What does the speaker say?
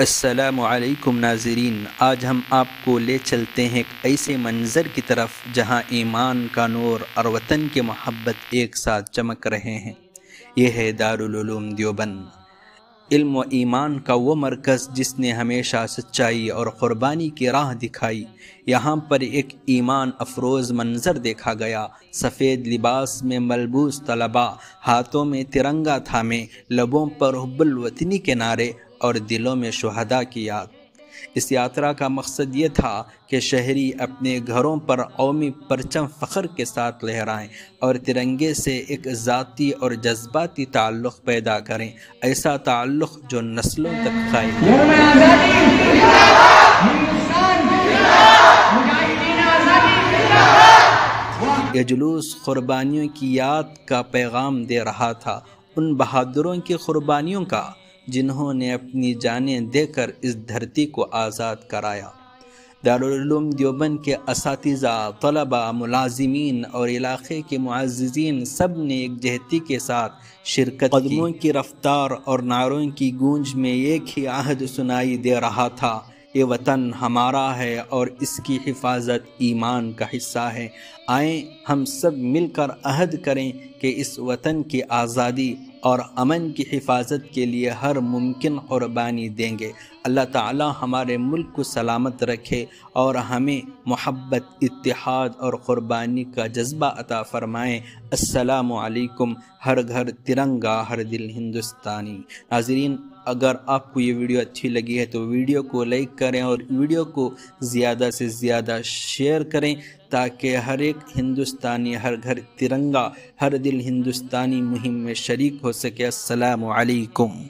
السلام علیکم ناظرین، آج ہم آپ کو لے چلتے ہیں ایک ایسے منظر کی طرف جہاں ایمان کا نور اور وطن کی محبت ایک ساتھ چمک رہے ہیں۔ یہ ہے دارالعلوم دیوبند، علم و ایمان کا وہ مرکز جس نے ہمیشہ سچائی اور قربانی کی راہ دکھائی۔ یہاں پر ایک ایمان افروز منظر دیکھا گیا۔ سفید لباس میں ملبوس طلباء، ہاتھوں میں ترنگا تھامے، لبوں پر حب الوطنی کے نعرے اور دلوں میں شہداء کی یاد۔ اس یاترا کا مقصد یہ تھا کہ شہری اپنے گھروں پر قومی پرچم فخر کے ساتھ لہرائیں اور ترنگے سے ایک ذاتی اور جذباتی تعلق پیدا کریں، ایسا تعلق جو نسلوں تک قائم ہے۔ یہ جلوس قربانیوں کی یاد کا پیغام دے رہا تھا، ان بہادروں کی قربانیوں کا جنہوں نے اپنی جانیں دے کر اس دھرتی کو آزاد کرایا۔ دارالعلوم دیوبند کے اساتذہ، طلباء، ملازمین اور علاقے کے معززین سب نے یکجہتی کے ساتھ شرکت کی۔ قدموں کی رفتار اور نعروں کی گونج میں ایک ہی عہد سنائی دے رہا تھا: یہ وطن ہمارا ہے اور اس کی حفاظت ایمان کا حصہ ہے۔ آئیں ہم سب مل کر عہد کریں کہ اس وطن کی آزادی اور امن کی حفاظت کے لیے ہر ممکن قربانی دیں گے۔ اللہ تعالی ہمارے ملک کو سلامت رکھے اور ہمیں محبت، اتحاد اور قربانی کا جذبہ عطا فرمائیں۔ السلام علیکم۔ ہر گھر ترنگا، ہر دل ہندوستانی۔ ناظرین، اگر آپ کو یہ ویڈیو اچھی لگی ہے تو ویڈیو کو لائک کریں اور ویڈیو کو زیادہ سے زیادہ شیئر کریں تاکہ ہر ایک ہندوستانی ہر گھر ترنگا، ہر دل ہندوستانی مہم میں شریک ہو سکے۔ السلام علیکم۔